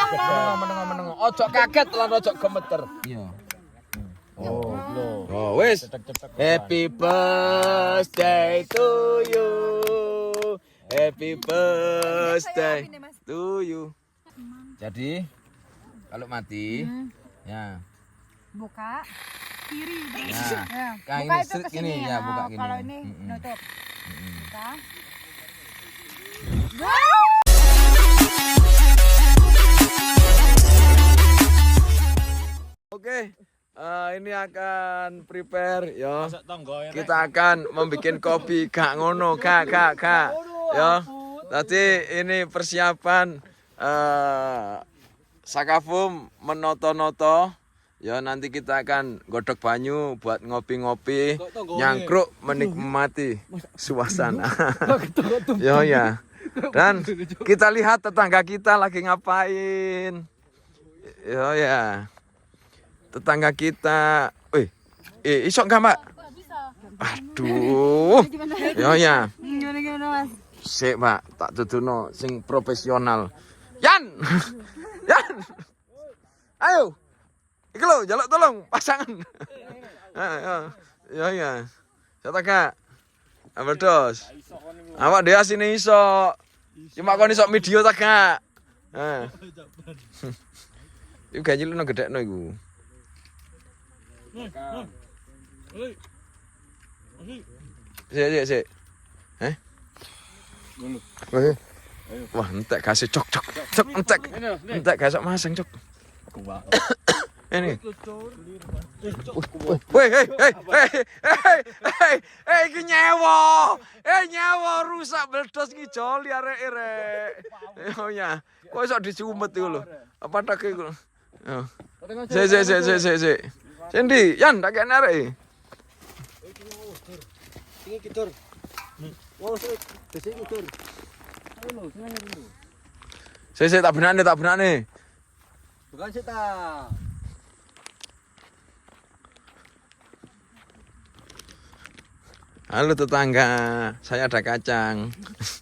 Meneng. Ojo kaget lan ojo gemeter. Iya. Oh, wis. Happy birthday to you. Happy birthday to you. Jadi kalau mati ya buka kiri. Nah, Buka itu ke gini sini ya, buka gini. Kalau ini nutup. Buka. Oke, ini akan prepare ya. Kita akan membuat kopi gak ngono, gak. Ya. Tadi ini persiapan Sakafum menoto-noto. Ya nanti kita akan godok banyu buat ngopi-ngopi, nyangkruk menikmati suasana. Ya. Dan kita lihat tetangga kita lagi ngapain. Ya. Tetangga kita, isok enggak Mbak? Aduh, ya. Gimana Mas? Sik Mbak, tak tutuno sing profesional. Yan, ayo, iki lo, jaluk tolong pasangan. Ya. Saya kak, Abaldos, awak dia sini isok, cuma kau isok video tak kak. Iku gaji lu gede no iku. Sik. Wah, entek kasih cok. Entek kasih masang cok. Ini. Hei, iki nyewa. Nyewa rusak beldos iki joli arek-arek. Oh ya. Kok iso dicumet iku lho. Apa tak iku? Yo. Sik. Sendi, Yan, tak kene arek. Ini kitur. Oh, sik kitur. Halo, seneng dulu. Sik tak benane. Bukan sik ta. Halo tetangga, saya ada kacang.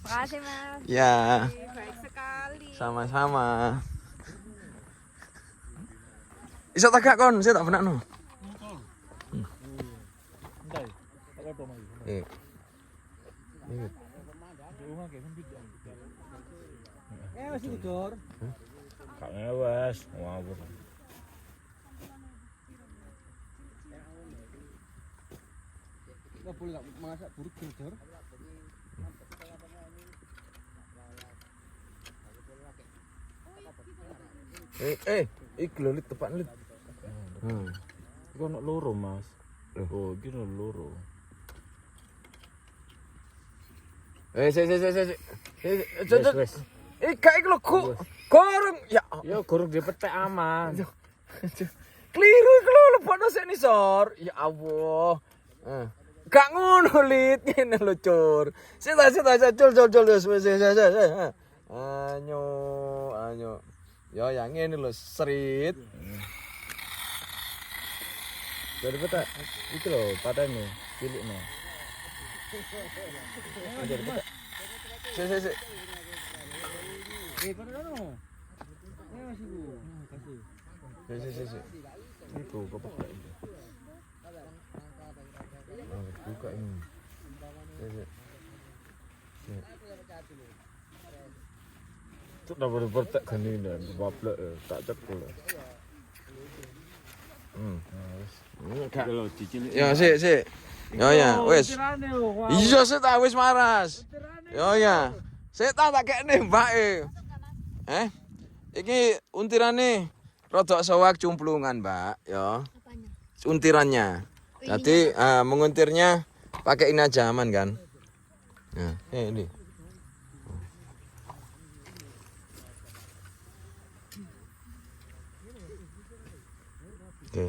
Makasih Mas. Ya, Baik sekali. sama-sama. Iso tak gak kon, saya tak benakno. Masih kitur. Kak ngewas, ngawur. Enggak boleh masak buruk kitur. Iki lho lit tepak lit. Iku ono loro, Mas. Oh, iki ono loro. Sik. Wes. Ika iki lho goreng. Ya, Ya gorong dipetek aman. keliru iki lho lebokno sik nisor. Ya Allah. Gak ngono lit, ngene lho cur. Sik cul wis. Anyo. Ya yang ngene lho serit. Jadi petek. Iki lho patene, cilikne. Jadi petek. Sik. Kono. Masih Bu. Kasih. Sik. Iku kepetek. Buka ini. Sik. Cuk dah boleh petek gani dan bablek tak cekul. Iki lho dicilik. Ya sik. Ya wis. Iya sik tak wis maras. Ya. Sik tak kekne mbake. Iki untirane rodok sowak cumplungan, Mbak, ya. Apanya? Untirannya. Jadi menguntirnya pakai ini aja aman kan? Nah, ini. Oke.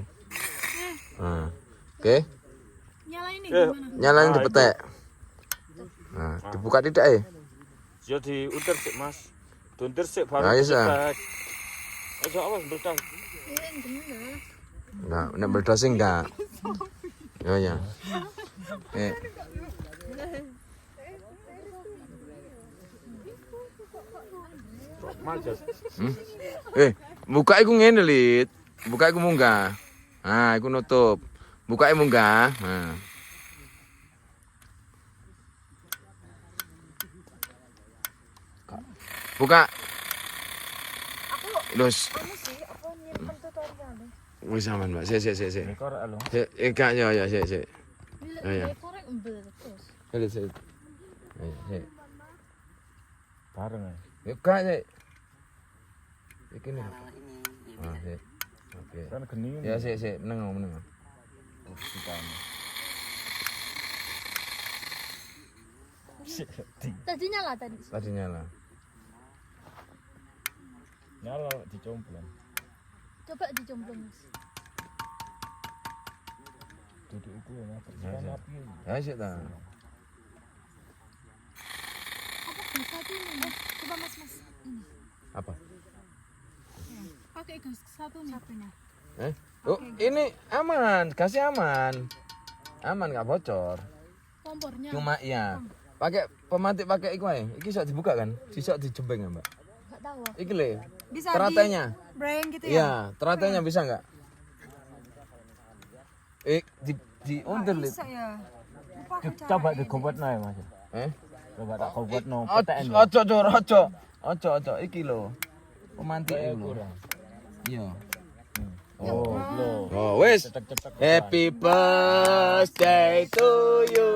Oke. Nyalain nih gimana? Nyalain dipetek. Nah, dibuka tidak ya? Ya diuntir sik, Mas. Diuntir sik baru Ayo, Sa. dipetek. Aja awas meledak. Enggak, nek meledos enggak. Ya. Macet. Buka iku ngene, Lit. Buka iku munggah. Nah, iku nutup. Buka iku munggah. Nah. Buka. Dos. Kamu sih, apa nyimpen tutorialnya? Wis aman, Mbak. Sik. Ekor alo. Sik, gak ya, sik. Oh, ya. Korek embel terus. Sik. Ayo, sik. Bareng ya. Ya gak sik. Iki nih. Ah, sik. Oke. Kan geni. Ya, sik, meneng. Tadi nyala tadi. Tadi nyala. Nyala dicomblong. Coba dicemplung, Mas. Duduk itu ya, Mas. Ya, Kan sik. api. Ya, sik ta. Apa gas satu ini? Coba Mas. Ini. Apa? Pakai gas satu nih. Satunya. Oh, ini aman, gasnya aman. Aman gak bocor. Kompornya. Cuma iya. Pakai pemantik pakai iku ae. Iki iso dibuka kan? Iso dijembeng ya, Mbak? Enggak tahu. Iki le. Bisa Teratainya. breng gitu ya? Iya, teratainya bisa enggak? Di under lit. Bisa ya. Coba digobotno ya, Mas. Coba tak gobotno peten. Ojo, iki lho. Pemantik iku lho. Iya. Oh, lho. Oh, wis. Cetek-cetek. Happy birthday to you.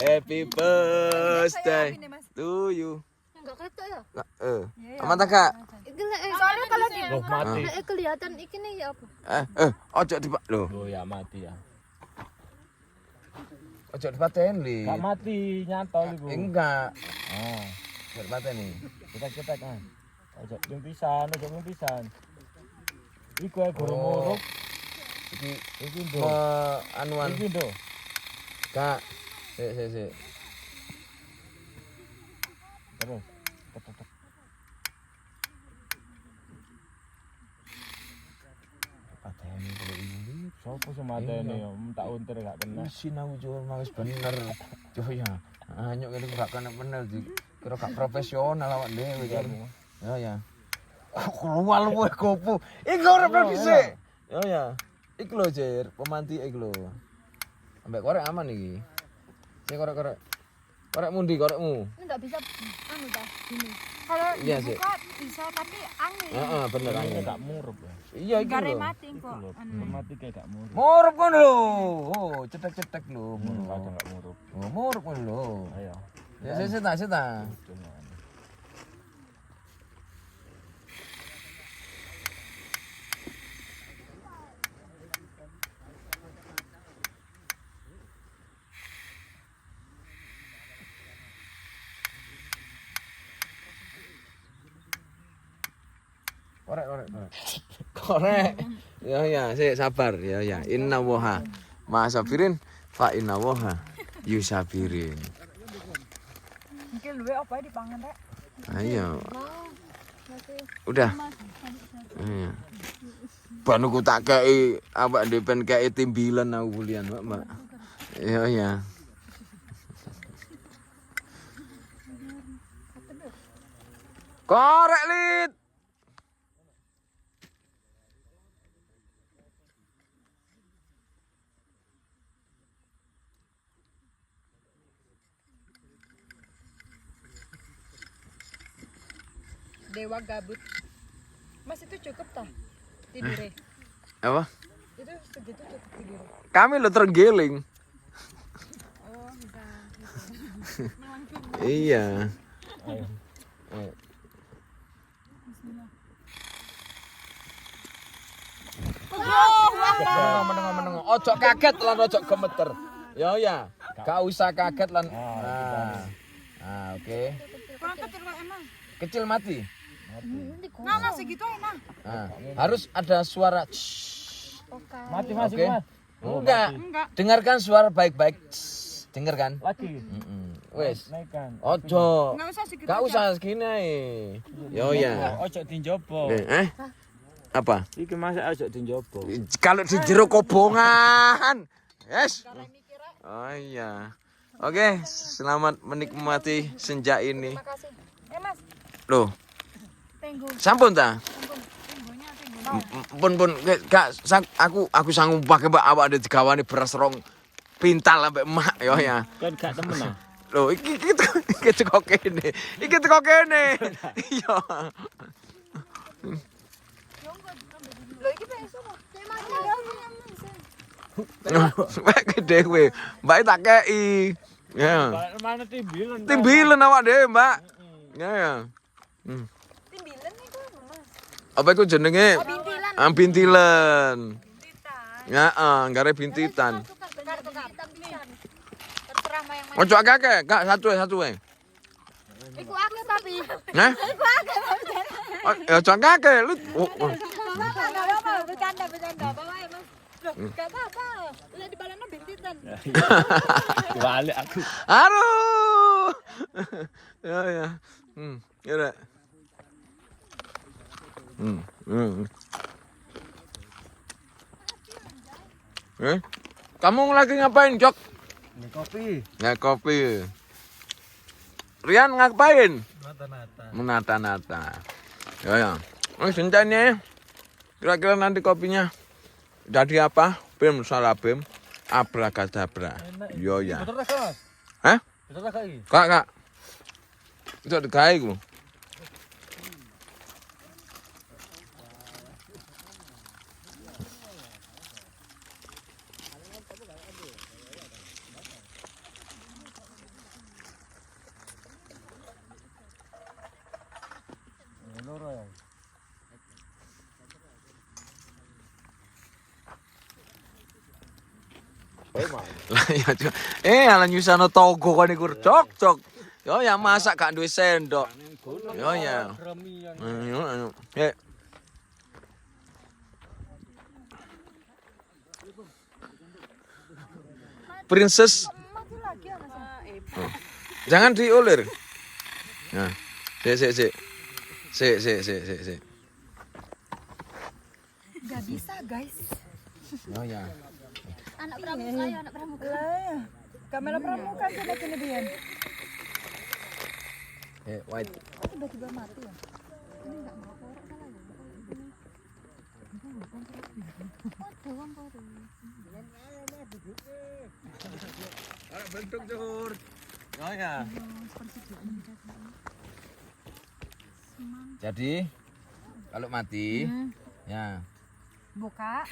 Happy birthday to you. Enggak ketok ya? Aman tak, Kak? Soalnya kalau di Loh, mati. kelihatan iki nih ya apa? Ojo di lho. Oh ya mati ya. Ojo dipaten li. Gak mati, nyantol iku. Enggak. Oh, Ojo dipaten nih. cetek-cetek kan. Ojo mimpisan. Iku ae guru murup. Iki ndo. Anuan. Iki ndo. Kak. Sik. Terus. Tek. Pateni kalau ini. Sopo sing mateni yo, tak untir gak kena. Sinau jual males bener. Jo ya. Anyuk ngene gak kena bener di. Kira gak profesional awak dhewe kan. Ya. Keluar luwe kopo. Iki ora profesi. Ya. Iki lho, Jer, pemantik iki lho. Ambek korek aman iki. Sik korek. Korek mundi korekmu? Enggak bisa anu dah gini. Kalau Iya, sih. dibuka bisa tapi angin. Heeh, bener Ini angin. gak murup ya. Iya iki Gare lho. mati Iku kok. lho, Anu. mati kayak gak murup. Murup kon lho. Oh, cetek-cetek lho. Kadang gak murup. Oh, murup kon lho. Ayo. Ya sita. Korek. Ya, sik sabar. Ya. Inna woha. Ma sabirin fa inna woha yusabirin. Mungkin luwe apa dipangan rek? Ayo. Udah. Iya. Banuku tak kei awak depen kei timbilan aku bulian, Mbak. Iya. Korek lit. Dewa gabut. Mas itu cukup tah tidurnya? Apa? Itu segitu cukup tidurnya. Kami lo terenggiling. Oh, bisa. Iya. Ayo. Meneng. Ojo kaget lan ojo gemeter. Ya. Gak usah kaget lan. Oke. Kurang kecil kok emang. Kecil mati. Nah, segitu enak. Nah, harus ada suara. Mati Mas, Oke. Mas. Enggak. Enggak. Dengarkan suara baik-baik. Dengarkan. Lagi. Wes. Naikkan. Ojo. Enggak usah segitu. Gak usah segini ae. Yo ya. Ojo dinjopo. Apa? Iki Mas ojo dinjopo. Kalau di jero kobongan. Yes. Oh iya. Oke, selamat menikmati senja ini. Makasih. Mas. Loh, Sampun ta? Pun Kak, aku sanggup pakai awak ada digawane beras rong pintal sampai emak yo ya. Kan gak temen ah. Loh, iki teko kene. Iki teko kene. Iya. Lho iki pengen sono. Wek gede kowe. Mbak tak kei. Ya. Mana timbilan? Timbilen awak dhewe, Mbak. Ya. Timbilan iku, Mas. Apa iku jenenge? Oh, bintilan. Bintilan. Bintitan. Ya, gare bintitan. Kartu bintitan. Terserah mah yang mana. Ojo akeh, Kak, satu wae. Iku akeh tapi. Hah? Iku akeh tapi. Ojo akeh, lu. Enggak apa-apa, bercanda. Bawa ya, Mas. Loh, enggak apa-apa. Udah dibalana bintitan. Balik aku. Aduh. Ya. Ya udah. Kamu lagi ngapain, Jok? Ini kopi. Ya, kopi. Rian ngapain? Nata-nata. Menata-nata. Ya. Oh, sencanya. Kira-kira nanti kopinya jadi apa? Bim salabim, abrakadabra. Yo ya. Betul tak, Mas? Hah? Betul tak iki? Kak. Itu digawe iku. Loro ya. Lah ya Cuk. Ala nyusano togo kan iku cok. Yo ya masak gak duwe sendok. Yo ya. Ayo. Princess. Mati lagi ya, Mas. Jangan diulir. Nah. Sik. Enggak bisa, guys. Oh ya. Anak pramuka ya, anak pramuka. Ya. Kamera pramuka sih lagi nih Bian. White. Kok tiba-tiba mati ya? Ini enggak mau korek salah ya. Oh, doang baru. Bentuk Jur. Oh ya. Jadi kalau mati ya. Buka.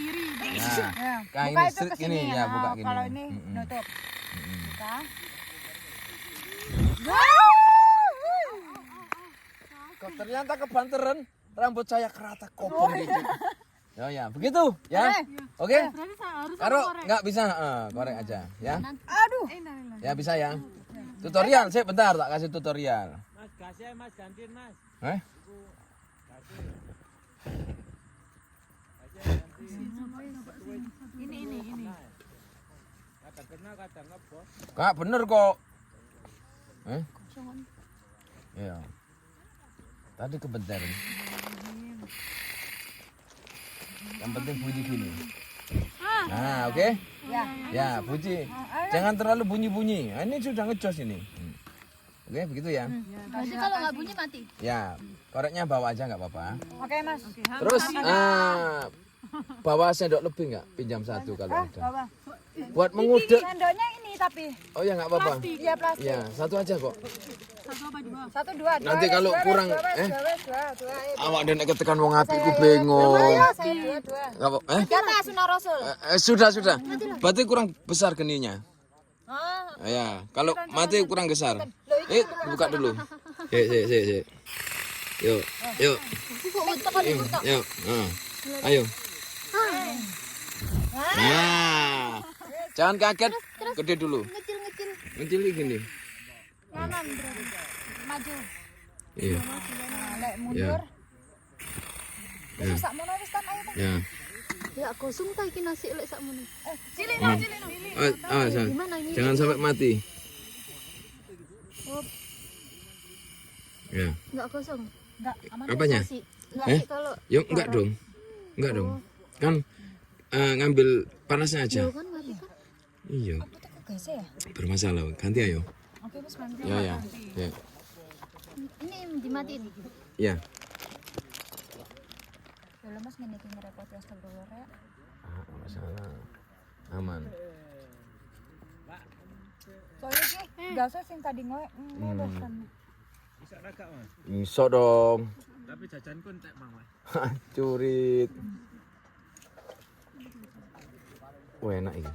Nah, Ya. kayak Buka ini itu strik ke ini sini. ya, buka Nah, gini. kalau ini nutup. Buka. Kok ternyata kebanteran rambut saya kerata kopong gitu. Oh ya, begitu ya. Oke. Karo nggak bisa korek aja ya. Aduh. Ya bisa ya. Tutorial, saya bentar tak kasih tutorial. Mas, kasih Mas, gantiin Mas. Ini. Kadang kena, kadang ngebos. Kak bener kok. Iya. Tadi kebentar. Yang penting bunyi gini. Nah, oke? Ya, bunyi. Jangan terlalu bunyi-bunyi. Nah, ini sudah ngejos ini. Oke, begitu ya. Berarti kalau nggak bunyi mati. Ya, koreknya bawa aja nggak apa-apa. Oke, Mas. Terus bawa sendok lebih nggak? Pinjam satu kalau ada. Bawa. Buat mengudek. Sendoknya ini tapi. Oh ya nggak apa-apa. Iya, plastik. Ya, satu aja kok. Satu, dua. Nanti kalau kurang, Dua. awak dan ketekan wong api ku bengong. Saya dua. Nggak apa? Kata Sunnah Rasul. Sudah. Berarti kurang besar geninya. Ya, kalau mati kurang besar. Buka dulu. Sik. Yuk. Yuk. Ayo. Nah. Jangan kaget. Gede dulu. Ngecil gini. Kanan berarti. Maju. Iya. Lek mundur. Sak mono wis kan ayo. Ya. Ya kosong ta iki nasi lek sakmono. Cilik. Gimana ini? Jangan sampai mati. Ya. Enggak kosong. Enggak aman. Apanya? Nasi kalau Yuk, enggak dong. Kan ngambil panasnya aja. jauh kan mati kan. Iya. Gas ya. Bermasalah. Ganti ayo. Oke, Mas, mandi. Ya. Ini dimatiin. Ya. Astagfirullah Mas ngene iki ngerepoti astagfirullah rek. Enggak masalah. Aman. Soalnya ki enggak usah sing tadi ngoe bosan. Iso dong. Tapi jajanku entek Mang. Curit. Wah, enak ini.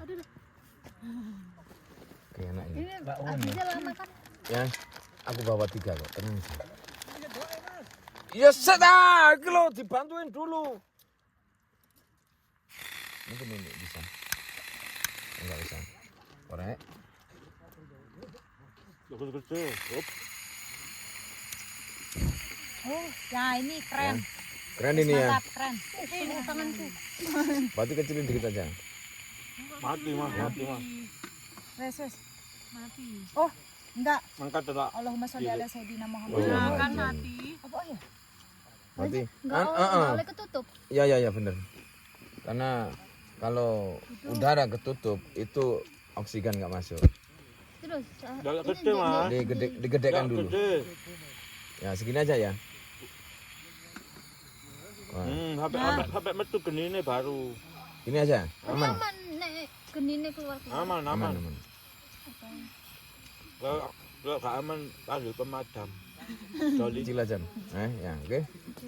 Kayak enak ini. Ini habisnya lama kan? Ya, aku bawa 3 kok, tenang sih. Ya sudah, iki lo dibantuin dulu. Mungkin ini bisa. Enggak bisa. Korek. Kecil-kecil. Hop. Oh, ya ini keren. Keren ini ya. Mantap, keren. Tanganku. Berarti kecilin dikit aja. Mati Mas, mati Mas. Wes. Mati. Oh, enggak. Mangkat ora. Allahumma sholli ala sayyidina Muhammad. Oh, iya, kan iya. mati. Apa ya? Berarti Enggak boleh ketutup. Iya bener. Karena kalau udara ketutup itu oksigen nggak masuk. Terus Galak gede Mas. Digedekan dulu. Gede. Ya segini aja ya. Wah, Sampai metu genine baru. ini aja. Aman. aman nek genine keluar. Aman. Aman. Kalau gak aman panggil pemadam. Joli. Kecil aja. Ya, oke.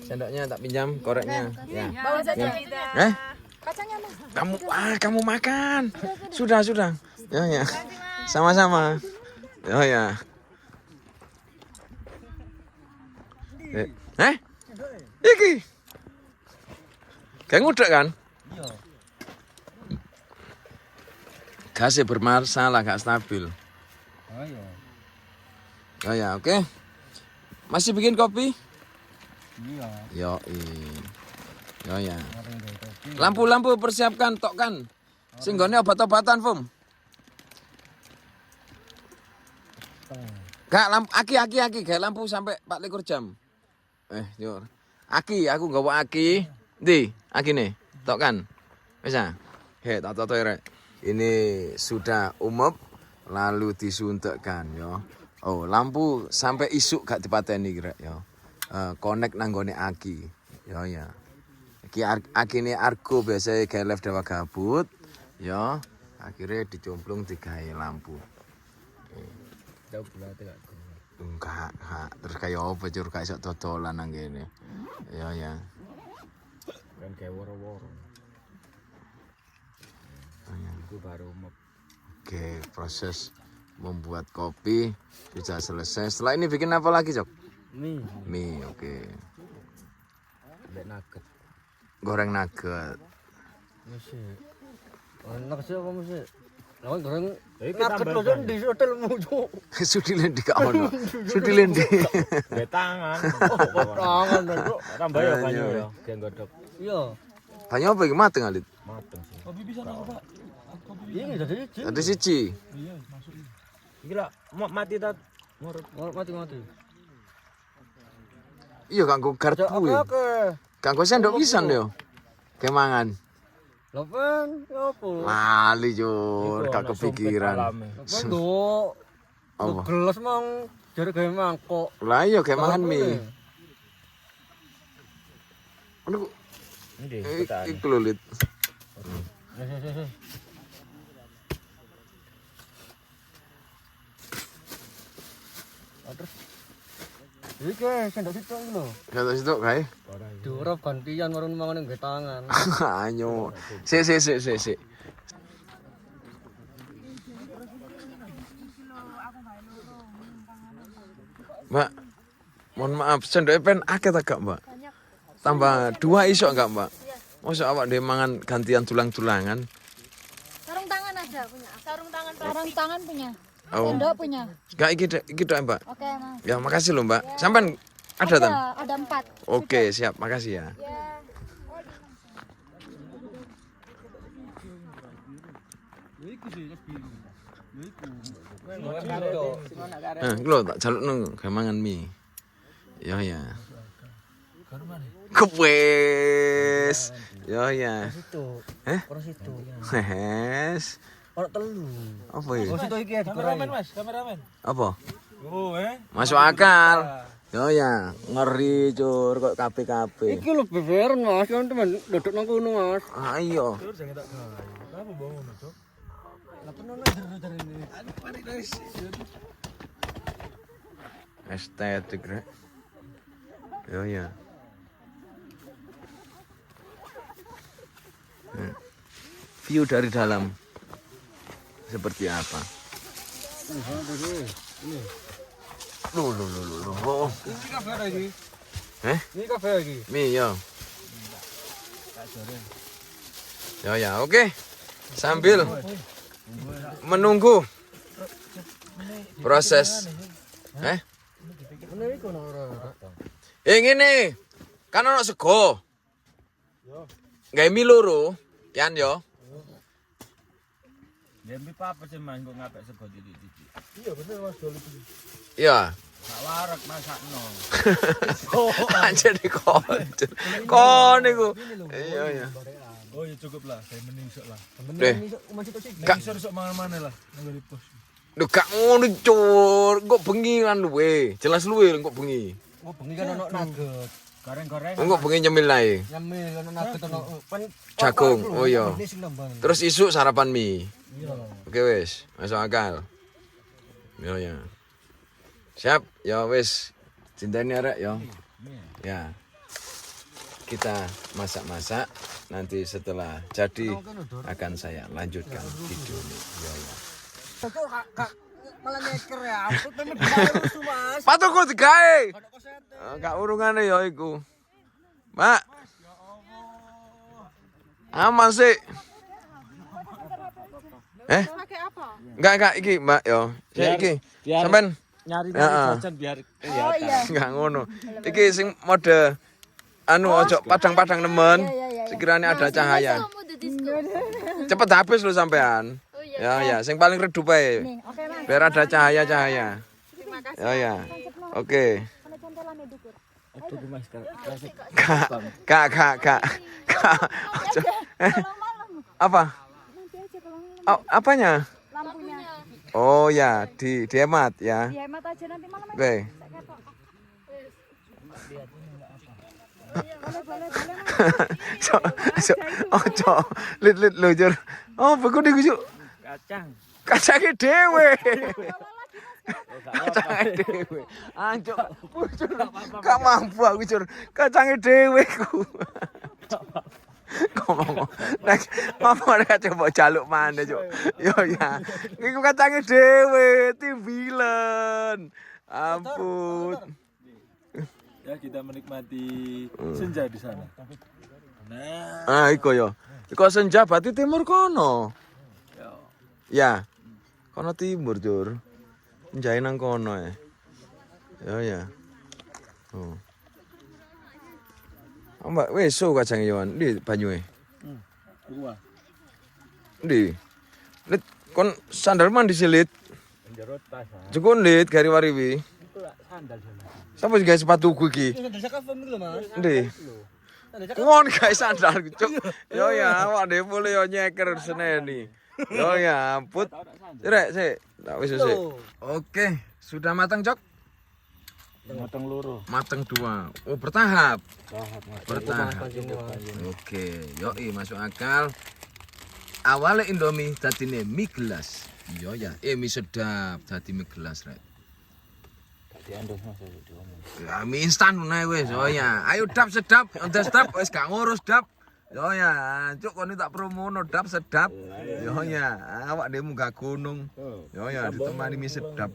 Sendoknya tak pinjam, koreknya. Ya. Bawa saja Ya. Lida. Kacangnya Mas. Kamu makan. Sudah. Ya. Sama-sama. Ya. Iki. Kayak ngudek kan? Iya. Gasnya bermasalah, gak stabil. Oh iya. Oh ya, oke. Masih bikin kopi? Iya. Yo ya. Lampu persiapkan, tokkan. Singgone obat-obatan, Fum. Gak lampu aki gak lampu sampai 24 jam. Yo. Aku gak bawa aki. Ndi, aki nih. Tokkan. Bisa. Tak toto rek. Ini sudah umep lalu disuntikkan yo. Oh, lampu sampai isuk gak dipateni rek yo. Connect nanggone aki. Yo ya. Iki aki ini argo biasa gawe live dewa gabut. Yo, akhirnya dicomplung digawe lampu. Jauh pula tidak. Enggak. Terus kayak apa cur gak iso dodolan nang kene. Ya. Kan kayak woro-woro. Itu baru mau. Oke, proses membuat kopi sudah selesai. Setelah ini bikin apa lagi, Cok? Mie, oke. Lek nugget. Goreng nugget. Mesti. Enak sih apa mesti? Lawan goreng Iki nugget tambah lho Jon, di hotelmu Cuk. Sudilen di gak ono. Sudilen di. Be tangan. Tangan Cuk. Tambah ya banyu ya, kayak godok. Iya. Banyak apa iki mateng alit? Mateng sih. Ini jadi siji. Ada siji. Iki lah mau mati ta murut. Mati. Iya kanggo garpu. Oke. Kanggo sendok pisan yo. Kemangan. Lopen, opo? Lali jur, gak kepikiran. Lopen do. Apa? Gelas mang jare gawe mangkok. Lah iya kemangan mie. Aduh, Ini iki lho lit. Terus iki sendok situ iki lho. Kata situ kae. Diurap gantian warung mangan nggo tangan. Ayo. Sik. Mbak, mohon maaf, sendoknya pen akeh ta gak, Mbak? Tambah 2 iso enggak, Mbak? Masa awak dhewe mangan gantian tulang-tulangan? Sarung tangan ada punya. Sarung tangan Sarung tangan punya. Oh. Sendok punya. Enggak iki tok, Mbak. Oke, Mas. Ya, makasih loh, Mbak. Sampean ada tan? Ada 4. Oke, siap. Makasih ya. Ya. Lho tak jalukno gawe mangan mie. Ya. Kepes. Ya. Situ. Heh? Orang situ. Wes. Orang telu. Apa ya? Oh situ iki ya Kameramen Mas, kameramen. Apa? Oh, Masuk akal. Yo ya, ngeri cur kok KPKP. Iki lho beber Mas, kan teman duduk nang kono Mas. Ayo. Cur jangan tak gawe. Apa bangun itu? Lah penono jero ini. Estetik rek. Yo ya. View dari dalam seperti apa? Loh. Ini kafe lagi. Ini kafe lagi. Mi yo. Yo ya, oke. Sambil menunggu proses ngene. Kan ono sego. Gawe mie loro, kan yo. Dembi apa sih Mas kok ngapek sego titik-titik. Iya bener Mas dolu. Iya. Sak warak masakno. Anjir dikon. Kon niku. Iya. Oh ya cukup lah, saya mending sok lah. Deh. Gak sok mana-mana lah. Nang di pos. Lho gak ngono cur, kok bengi kan luwe. Jelas luwe kok bengi. Oh bengi kan ono nugget. Goreng-goreng. Kok bengi nyemil ae. Nyemil ono nugget ono Jagung. Oh iya. Ini sing nambang. Terus isuk sarapan mie. Iya. Oke wis, masuk akal. Yo ya. Siap, ya wis. Cintani arek yo. Ya. Kita masak-masak, nanti setelah jadi akan saya lanjutkan video ini. Yo ya. Kok malah nyeker ya. Aku temen baru Mas. Patuku digawe. Gak urungane ya iku. Mbak. Aman sih. Pakai apa? Enggak iki, Mbak yo. Iki. Sampean Nyari jajan biar Oh iya. enggak ngono. Iki sing mode anu ojo padang-padang nemen. Sekiranya ada cahaya. Cepet habis lu sampean. Ya, sing paling redup ae. Nih, oke Mas. Biar ada cahaya-cahaya. Terima kasih. Ya. Oke. Kalau cantelan itu Kur. Aduh Mas klasik. Kak. Ojo. Malam. Apa? Nanti aja kalau malam. Oh, apanya? Lampunya. Oh ya, dihemat ya. Dihemat aja nanti malam aja. Oke. Boleh. Ojo, lit lujur. Oh, beku niku Cuk. Kacang. Kacange dhewe. Kacange dhewe. Ancuk, bujur. Gak mampu aku, Cur. Kacange dhewe ku. Ngomong. Nek ngomong nek coba jaluk maneh, Cuk. Yo ya. Iku kacange dhewe, timbilen. Ampun. Ya kita menikmati senja di sana. Ah, iku yo. Iku senja berarti timur kono. Ya. Kono timur, Jur. Senjae nang kono ya. Ya. Oh. Mbak wis so kacang yo ndi banyuhe? Gua. Ndi? Lit kon sandal mandi silit. Njero tas. Cukup lit gari wariwi. Itu sandal sana. Sampai guys sepatuku iki. Sandal kafe lho Mas. Ndi? Ngon guys sandal cuk. Yo ya awak dhewe mulai yo nyeker seneni. Yo ya ampun. Sik. Tak wis sik. Oke, sudah matang, Cok? Matang loro. Matang 2. Oh, bertahap. Bertahap. Oke, yoi masuk akal. Awalnya Indomie dadine mie gelas. Yo ya, mie sedap dadi mie gelas rek. Diandos Mas diomong. Ya mie instan nae wis. Oh ya, ayo dap sedap, ndas dap wis gak ngurus dap. Yo ya, cuk kon tak promono dap sedap. Yo ya, awak dhewe munggah gunung. Yo ya, ditemani mie sedap.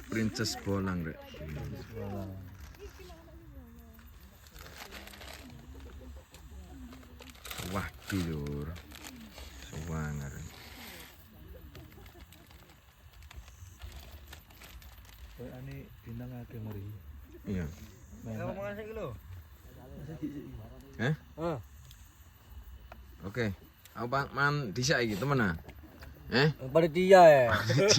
Princess Bolang rek. Wah, tidur. Sewangar. Ini bintang akeh ngeri. Iya. Ngomongan sik lho. Oke. Apa man dhisik iki temen ah? Panitia ya.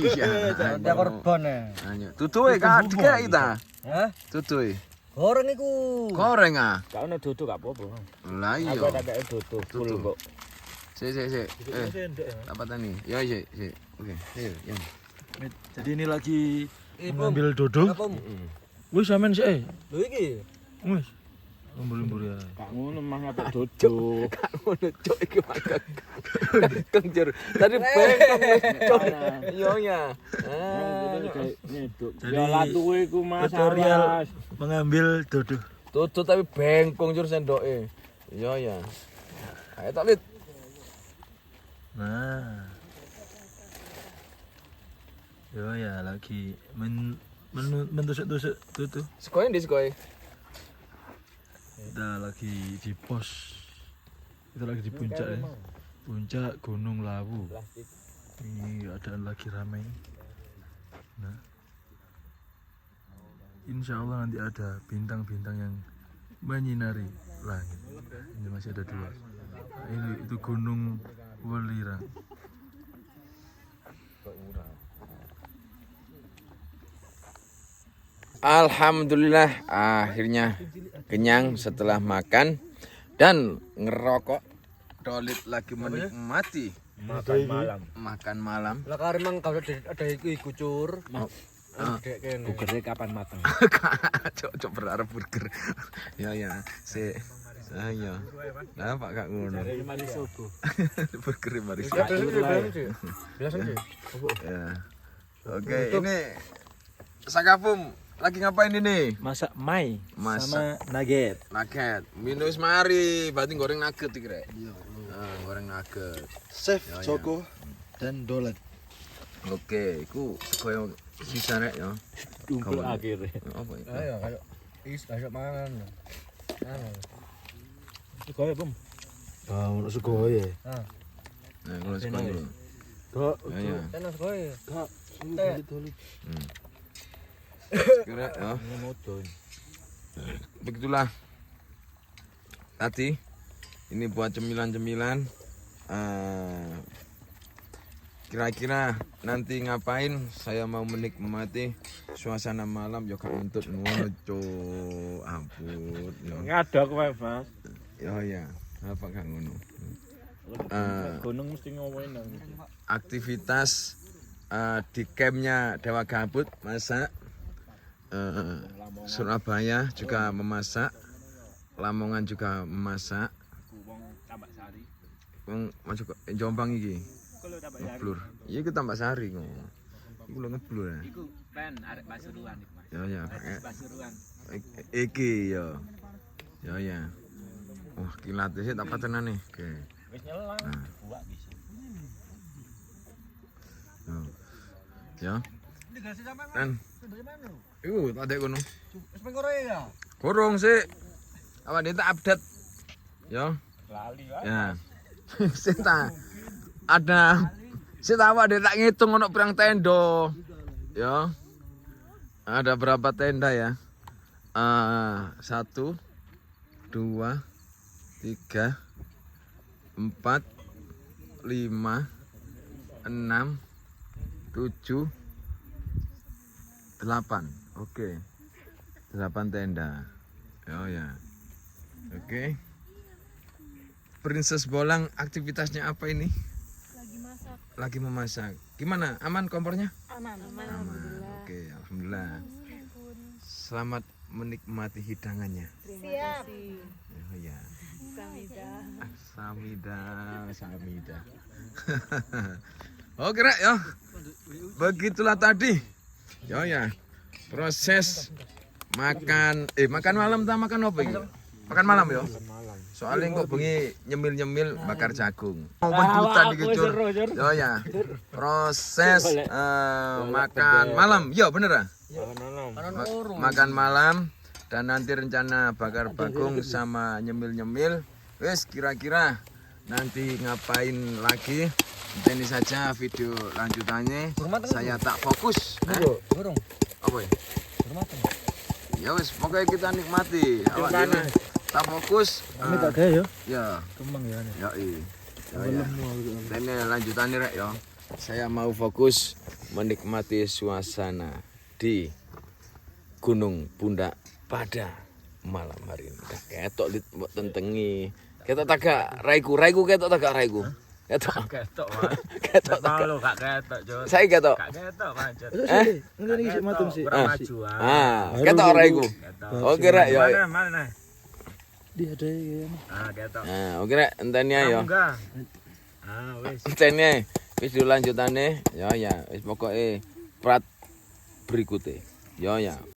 Iya. Ada korban ya. Hanya tutuwe Kak, dikira kita. Hah? Tutuwe. Goreng iku. Goreng ah. Gak ono duduk gak apa-apa. Lah iya. Aku tak duduk full kok. Si. Tak patani. Ya, si. Oke, ayo, Yan. Jadi ini lagi mengambil dodol. Wis sampean sik. Lho iki. Wis. Mbur-mbur ya. Kak ngono mah ngapik dodol. Kak ngono cuk iki makan. Kang Jur. Tadi bengkong cuk. Iya ya. Jadi Ya latuwe iku tutorial mengambil dodol. Tutu tapi bengkong Jur sendoke. Iya ya. Ayo tak lit. Nah. Yo ya lagi mentusuk-tusuk tutu. Sekoe ndi sekoe? Kita lagi di pos. Kita lagi di puncak ya. Puncak Gunung Lawu. Ini keadaan lagi ramai. Nah. Insya Allah nanti ada bintang-bintang yang menyinari langit. Ini masih ada 2. Ini itu Gunung Welirang. Alhamdulillah akhirnya kenyang setelah makan dan ngerokok. Dolit lagi menikmati makan malam. Lah kare mang kalau ada iku cur. Dek kene. Burgernya kapan mateng? Cok berharap burger. Ya si. Ayo. Nah, Pak Kak ngono. Manis sobo. Burger maris. Biasa sih. Ya. Oke, ini Sakafum lagi ngapain ini? Masak mai Masak. sama nugget. Nugget. Minus mari, berarti goreng nugget iki rek. Iya. Goreng nugget. Chef Ya, ya. Joko dan Dolet. Oke, iku koyo sisa rek ya. Dumpel akhirnya. Apa itu? Ayo kayak kayak mangan. Sekoe, Bum. Ah, ono sekoe. Nah, kalau sekolah dulu. Kok Ya. Tenas kowe. Kak, dolit. Kira ya. Modon. Begitulah. Tadi ini buat cemilan-cemilan. Kira-kira nanti ngapain? Saya mau menikmati suasana malam juga untuk ngono cuk. Ampun. Ngadok wae, Mas. Ya. Apa Kang ngono? Gunung mesti ngomongin nang. Aktivitas di campnya Dewa Gabut masak. Surabaya juga memasak. Lamongan juga memasak. Wong masuk Jombang iki. Ngeblur. Iya iku Tambak Sari kok. Iku lho ngeblur ya. Iku pen arek Pasuruan iku, Mas. Ya. Pasuruan. Iki ya. Ya. Wah, kilatnya sih tak patenane. Oke. Wis nyelang, buak bisa. Ya. Dan iku tadi kono. Wis pengkore ya. Gorong sih. Apa dia tak update? Ya. Lali wae. Ya. Sita ada sita awak dia tak ngitung ono pirang tenda. Ya. Ada berapa tenda ya? 1 2 3 4 5 6 7 8. Oke. 8 tenda. Oh ya. Oke. Princess Bolang aktivitasnya apa ini? Lagi masak. Lagi memasak. Gimana? Aman kompornya? Aman. Aman. Oke, alhamdulillah. Selamat menikmati hidangannya. Siap. Oh ya. Samida. Oke, Rek ya. Begitulah tadi. Ya. Proses makan malam tak makan apa ini? Makan malam ya. Soalnya kok bengi nyemil bakar jagung. Mau penjutan iki, Cur. Ya. Proses makan malam. Ya, bener ah? Makan malam dan nanti rencana bakar bagong sama nyemil. Wes kira-kira nanti ngapain lagi? Ini saja video lanjutannya. Saya tak fokus. Burung. Apa ya? Ya wes pokoknya kita nikmati. Awak dhewe tak fokus. Ini tak ada ya. Ya. Kembang ya. Ya ini lanjutannya Rek ya. Saya mau fokus menikmati suasana di Gunung Pundak pada malam hari ini. Ketok lit mbok tentengi. Ketok tagak raiku ketok tagak raiku. Ketok. Ketok, Mas. Ketok. Tahu gak ketok, Jod. Saya ketok. Gak ketok, Mas. Jod. Ngene iki sik matung sik. Kurang maju. Ketok ora iku. Ketok. Oke rek yo. Mana? Dia ada ya. Ketok. Oke rek enteni ae yo. Enggak. Wis. Enteni ae. Wis dilanjutane. Ya, wis pokoke prat berikutnya. Ya.